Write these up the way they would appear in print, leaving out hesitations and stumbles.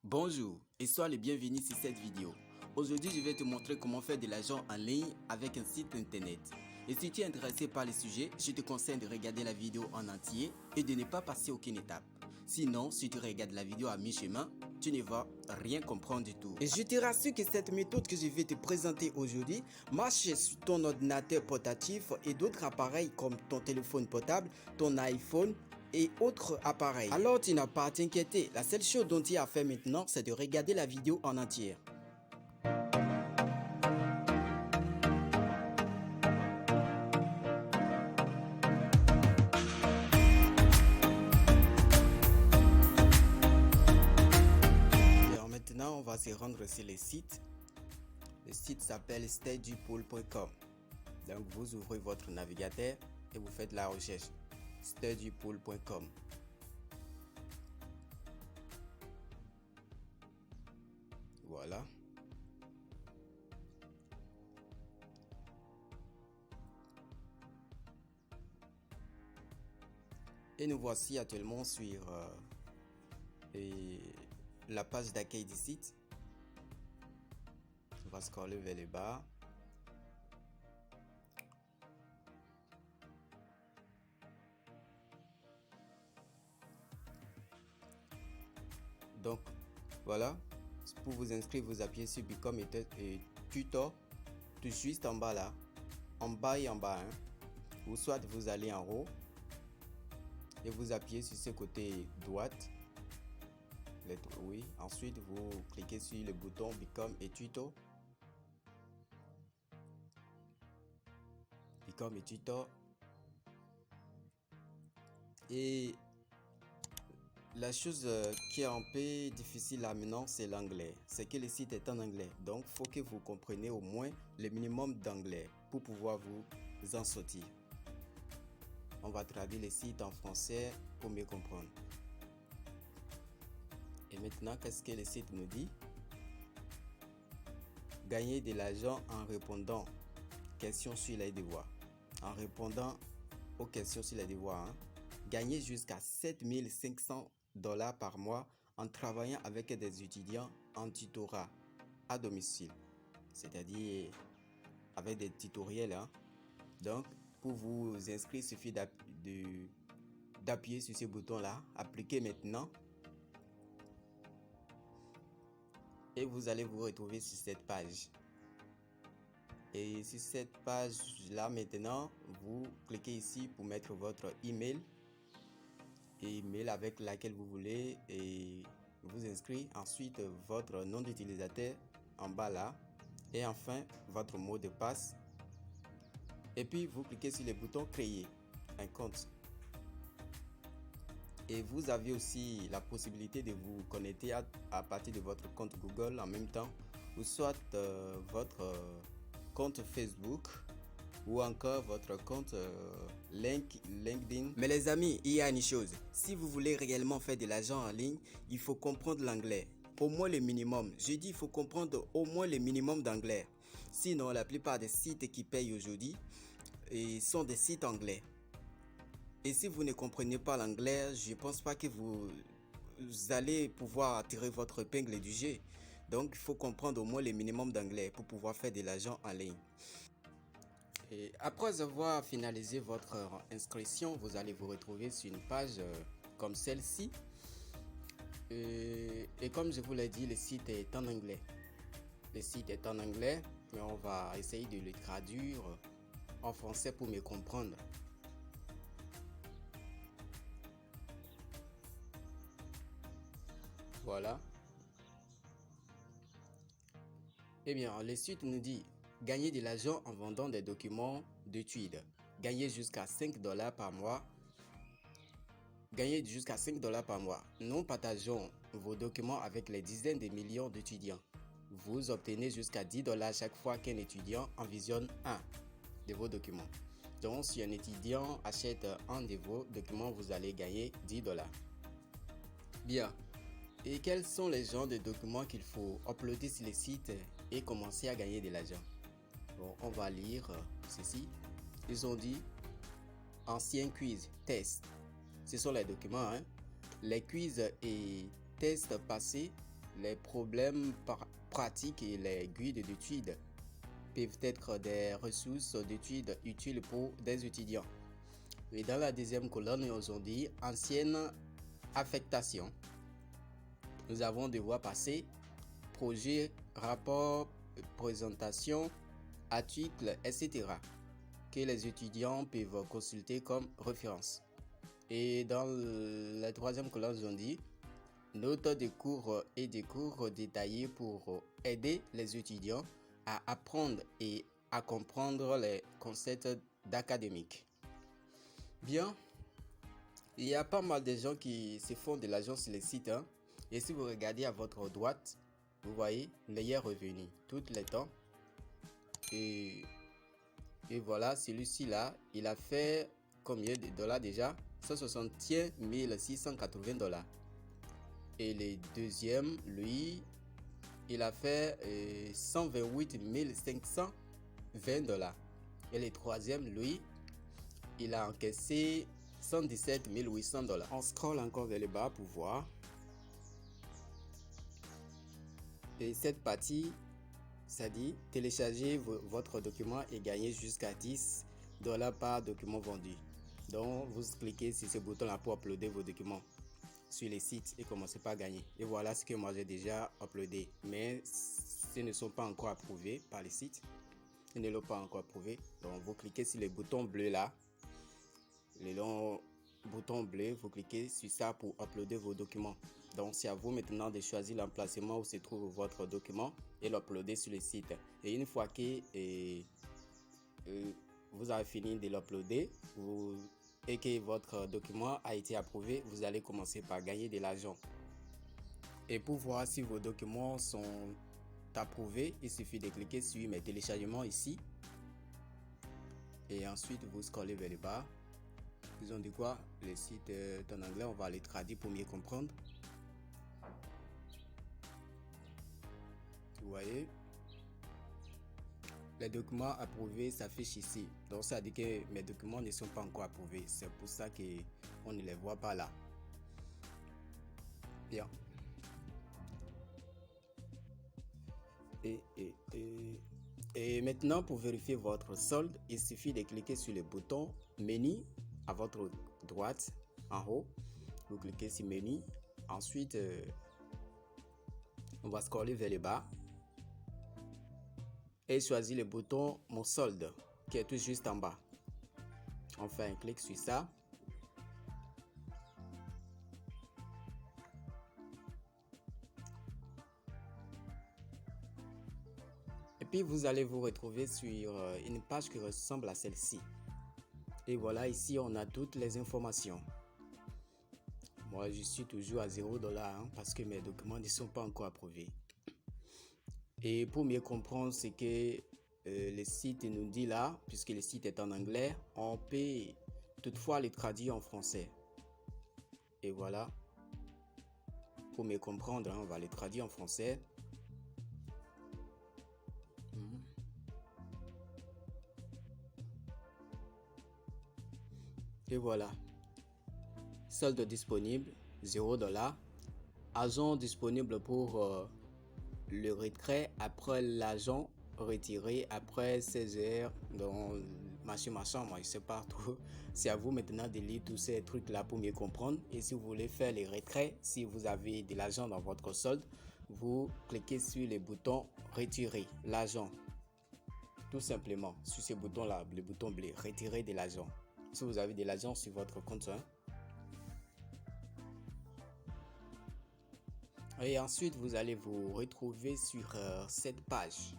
Bonjour et sois le bienvenu sur cette vidéo. Aujourd'hui, je vais te montrer comment faire de l'argent en ligne avec un site internet. Et si tu es intéressé par le sujet, je te conseille de regarder la vidéo en entier et de ne pas passer aucune étape. Sinon, si tu regardes la vidéo à mi-chemin, tu ne vas rien comprendre du tout. Et je te rassure que cette méthode que je vais te présenter aujourd'hui marche sur ton ordinateur portatif et d'autres appareils comme ton téléphone portable, ton iPhone et autres appareils. Alors tu n'as pas à t'inquiéter, la seule chose dont tu as à faire maintenant, c'est de regarder la vidéo en entière. Alors maintenant, on va se rendre sur le site. Le site s'appelle steadypool.com. Donc vous ouvrez votre navigateur et vous faites la recherche steadypool.com. Voilà. Et nous voici actuellement sur la page d'accueil du site. On va scroller vers le bas. Donc voilà, pour vous inscrire, vous appuyez sur Become et Tutor, tout juste en bas là, en bas et en bas, hein. Ou soit vous allez en haut et vous appuyez sur ce côté droite. Oui, ensuite vous cliquez sur le bouton Become et Tutor. Become et Tutor. Et la chose qui est un peu difficile là maintenant, c'est l'anglais. C'est que le site est en anglais. Donc, il faut que vous compreniez au moins le minimum d'anglais pour pouvoir vous en sortir. On va traduire le site en français pour mieux comprendre. Et maintenant, qu'est-ce que le site nous dit? Gagner de l'argent en répondant questions sur les devoirs. En répondant aux questions sur les devoirs. Hein. Gagner jusqu'à 7500 $ par mois en travaillant avec des étudiants en tutorat à domicile. C'est-à-dire avec des tutoriels. Hein. Donc, pour vous inscrire, il suffit d'appuyer sur ce bouton-là. Appliquer maintenant. Et vous allez vous retrouver sur cette page. Et sur cette page-là maintenant, vous cliquez ici pour mettre votre email. Email avec laquelle vous voulez et vous inscrire. Ensuite, votre nom d'utilisateur en bas là. Et enfin, votre mot de passe. Et puis, vous cliquez sur le bouton créer un compte. Et vous avez aussi la possibilité de vous connecter à partir de votre compte Google en même temps, ou soit votre compte Facebook, ou encore votre compte LinkedIn. Mais les amis, il y a une chose. Si vous voulez réellement faire de l'argent en ligne, il faut comprendre l'anglais. Au moins le minimum. Je dis il faut comprendre au moins le minimum d'anglais. Sinon, la plupart des sites qui payent aujourd'hui sont des sites anglais. Et si vous ne comprenez pas l'anglais, je ne pense pas que vous allez pouvoir tirer votre épingle du jeu. Donc, il faut comprendre au moins le minimum d'anglais pour pouvoir faire de l'argent en ligne. Et après avoir finalisé votre inscription, vous allez vous retrouver sur une page comme celle-ci. Et comme je vous l'ai dit, le site est en anglais. Le site est en anglais, mais on va essayer de le traduire en français pour mieux comprendre. Voilà. Eh bien, le site nous dit gagner de l'argent en vendant des documents d'études. Gagner jusqu'à 5 $ par mois. Gagner jusqu'à 5 $ par mois. Nous partageons vos documents avec les dizaines de millions d'étudiants. Vous obtenez jusqu'à 10 $ chaque fois qu'un étudiant en visionne un de vos documents. Donc, si un étudiant achète un de vos documents, vous allez gagner 10 $. Bien. Et quels sont les genres de documents qu'il faut uploader sur le site et commencer à gagner de l'argent? Bon, on va lire ceci. Ils ont dit ancien quiz, test. Ce sont les documents. Hein? Les quiz et tests passés, les problèmes pratiques et les guides d'études peuvent être des ressources d'études utiles pour des étudiants. Et dans la deuxième colonne, aujourd'hui, ancienne affectation. Nous avons devoir passer projet, rapport, présentation, articles, etc. que les étudiants peuvent consulter comme référence. Et dans la troisième colonne, on dit notes de cours et des cours détaillés pour aider les étudiants à apprendre et à comprendre les concepts d'académique. Bien, il y a pas mal de gens qui se font de l'argent sur les sites. Et si vous regardez à votre droite, vous voyez meilleur revenu tout le temps. Et voilà, celui-ci là, il a fait combien de dollars déjà? 161 680 dollars. Et le deuxième, lui, il a fait 128 520 dollars. Et le troisième, lui, il a encaissé 117 800 dollars. On scrolle encore vers le bas pour voir. Et cette partie, ça dit télécharger votre document et gagner jusqu'à 10 dollars par document vendu. Donc, vous cliquez sur ce bouton-là pour uploader vos documents sur les sites et commencer par gagner. Et voilà ce que moi j'ai déjà uploadé. Mais ce ne sont pas encore approuvés par les sites. Ils ne l'ont pas encore approuvé. Donc, vous cliquez sur le bouton bleu là. Le long bouton bleu, vous cliquez sur ça pour uploader vos documents. Donc, c'est à vous maintenant de choisir l'emplacement où se trouve votre document et l'uploader sur le site. Et une fois que vous avez fini de l'uploader et que votre document a été approuvé, vous allez commencer par gagner de l'argent. Et pour voir si vos documents sont approuvés, il suffit de cliquer sur mes téléchargements ici. Et ensuite, vous scrollez vers le bas. Ils ont dit quoi? Le site est en anglais, on va les traduire pour mieux comprendre. Vous voyez, les documents approuvés s'affichent ici. Donc ça dit que mes documents ne sont pas encore approuvés. C'est pour ça qu'on ne les voit pas là. Bien. Et maintenant, pour vérifier votre solde, il suffit de cliquer sur le bouton menu à votre droite en haut. Vous cliquez sur menu. Ensuite, on va scroller vers le bas et choisir le bouton mon solde qui est tout juste en bas. On fait un clic sur ça. Et puis vous allez vous retrouver sur une page qui ressemble à celle-ci. Et voilà, ici on a toutes les informations. Moi je suis toujours à 0 $ parce que mes documents ne sont pas encore approuvés. Et pour mieux comprendre ce que le site nous dit là, puisque le site est en anglais, on peut toutefois le traduire en français. Et voilà, pour mieux comprendre, on va le traduire en français. Et voilà, solde disponible 0 $, agent disponible pour le retrait après l'agent retiré après 16 heures. Donc machin, moi je sais pas trop. C'est à vous maintenant de lire tous ces trucs là pour mieux comprendre. Et si vous voulez faire les retraits, si vous avez de l'argent dans votre solde, vous cliquez sur le bouton retirer l'argent, tout simplement sur ce bouton là, le bouton bleu, retirer de l'argent. Si vous avez de l'argent sur votre compte, et ensuite vous allez vous retrouver sur cette page.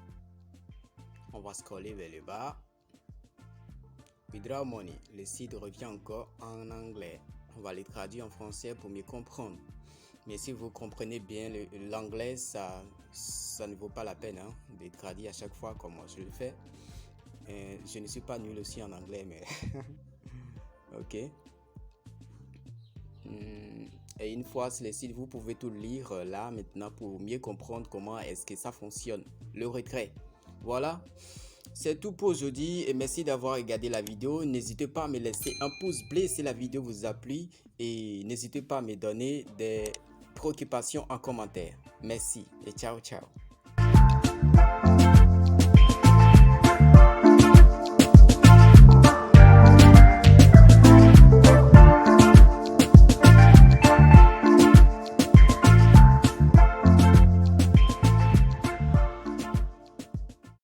On va scroller vers le bas. Withdraw Money, le site revient encore en anglais. On va les traduire en français pour mieux comprendre. Mais si vous comprenez bien l'anglais, ça ne vaut pas la peine de traduire à chaque fois comme moi je le fais. Je ne suis pas nul aussi en anglais, mais ok. Et une fois sur le site, vous pouvez tout lire là maintenant pour mieux comprendre comment est-ce que ça fonctionne, le retrait. Voilà, c'est tout pour aujourd'hui et merci d'avoir regardé la vidéo. N'hésitez pas à me laisser un pouce bleu si la vidéo vous a plu et n'hésitez pas à me donner des préoccupations en commentaire. Merci et ciao ciao.